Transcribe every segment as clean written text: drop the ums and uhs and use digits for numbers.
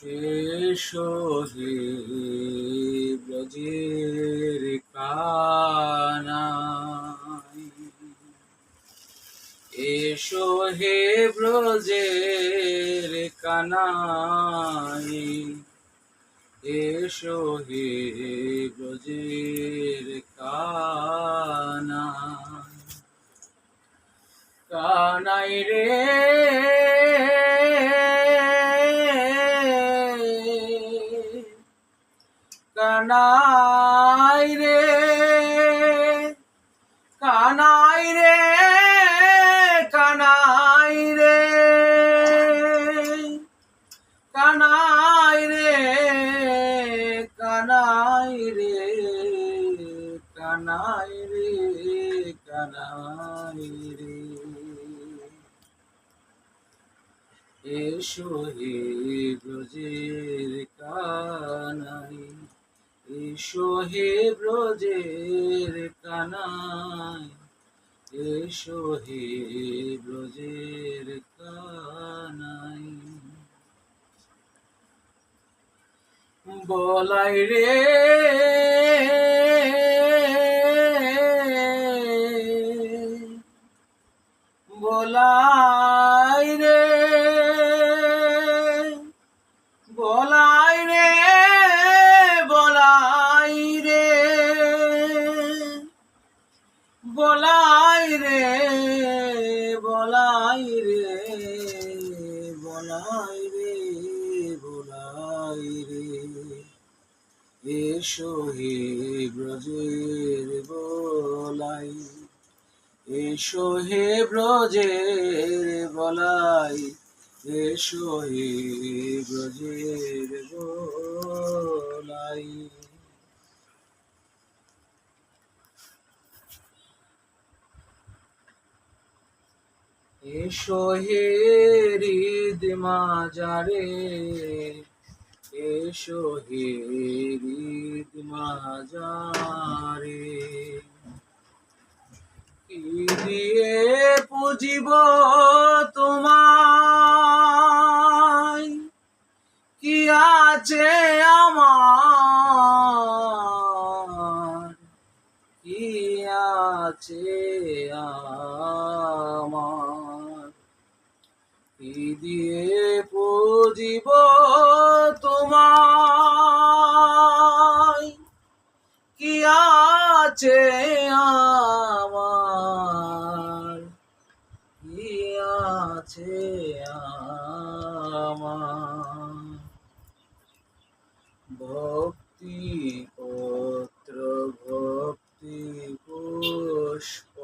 এসো হে ব্রজের কানাই, এসো হে ব্রজের কানাই, এসো হে ব্রজের কানাই, কানাই রে কানাই রে, কানাই রে, কানাই রে, কানাই রে, কানাই রে, কানাই রে, কানাই রে, এসো হে ব্রজের কানাই, এসো হে ব্রজের কানাই, এসো হে ব্রজের কানাই, বলাই রে বলাই রে, বলাই রে, বলাই রে, বলাই রে, বলাই রে, বলাই রে, বলাই রে, এসো হে ব্রজের বলাই, এসো হে ব্রজের বলাই, এসো হে ব্রজের বলাই, এসো হে হৃদ মাজারে, এসো হে হৃদ মাজারে, কি দিয়ে পুজিব তোমায়, কি আছে আমার, কি আছে আমার, কি দিয়ে পুজিব তোমায়, কি আছে আমার, কি আছে আমার, ভক্তি পত্র ভক্তি পুষ্প,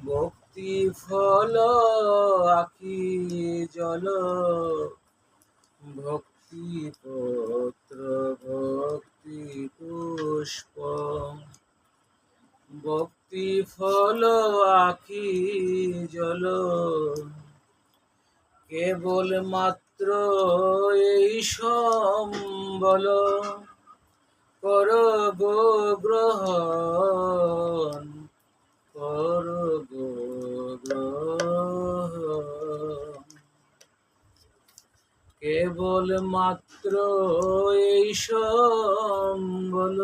ভক্তি ফল আখি জল, ভক্তি পত্র ভক্তি পুষ্প, ভক্তি ফল আখি জল, কেবল মাত্র এই সম্বল, করো গো গ্রহণ, করো গো গ্রহণ, কেবল মাত্র এই সম্বল,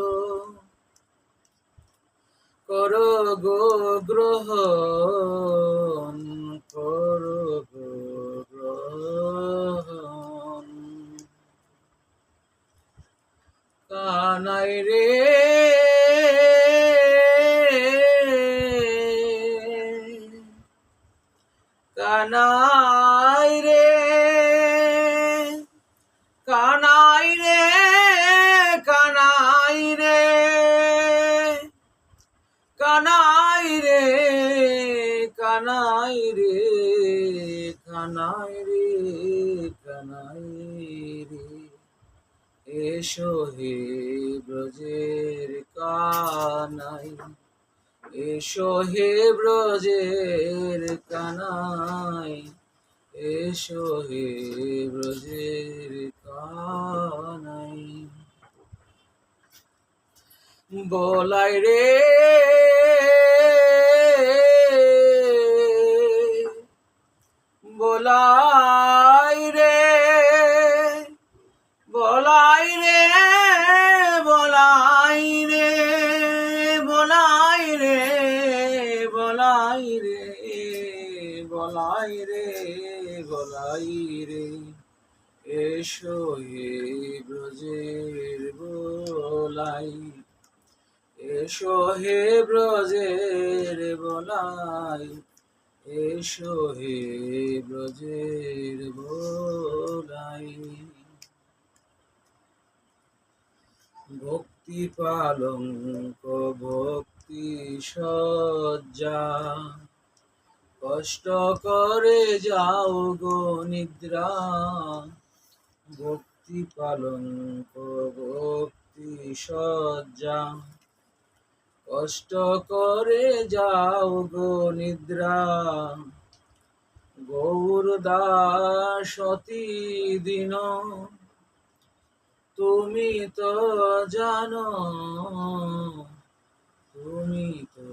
করো গো গ্রহণ, করো গো গ্রহণ, কানাই রে কানাই রে, কানাই রে, কানাই রে, কানাই রে, কানাই রে, কানাই রে, কানাই রে, এসো হে ব্রজের কানাই, এসো হে ব্রজের কানাই, এসো হে ব্রজের কানাই, বলাই রে বলাই রে, বলাই রে বলাই রে, এসো হে ব্রজের বলাই, এসো হে ব্রজের বলাই, এসো হে ব্রজের বলাই। ভক্তি পালঙ্ক ভক্তি সজ্জা, কষ্ট করে যাও গো নিদ্রা, ভক্তি পালঙ্ক ভক্তি সজ্জা, কষ্ট করে যাও গো নিদ্রা। গৌরদাসতি দিন তুমি তো জানো, তুমি তো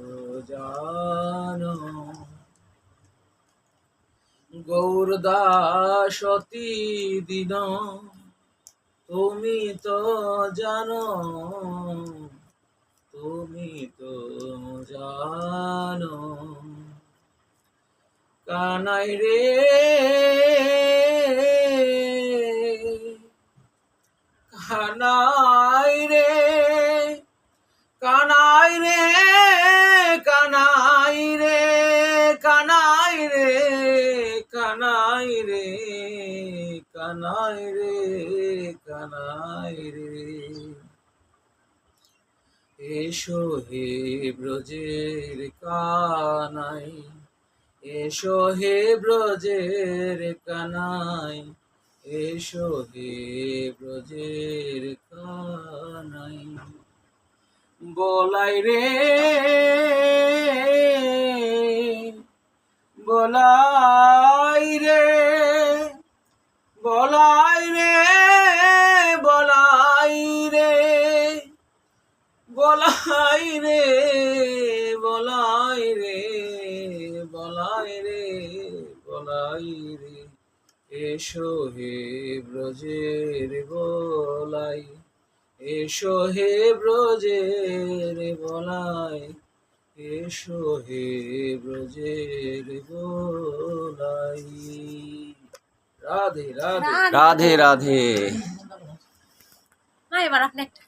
জানো। গৌরদাসতি দিন তুমি তো জানো, তুমি তো জানো। কানাই রে কানাই রে, কানাই রে, কানাই রে, কানাই রে, কানাই রে, কানাই রে, কানাই রে। এসো হে ব্রজের কানাই, এসো হে ব্রজের কানাই, এসো হে ব্রজের কানাই। বলাই রে বলাই রে, বলাই রে, বলাই রে, বলাই রে, বলাই রে, বলাই রে, বলাই রে। এসো হে ব্রজের বলাই, এসো হে ব্রজের বলাই, এসো হে ব্রজের বলাই। রাধে রাধে রাধে রাধে। না এবার আপনি একটা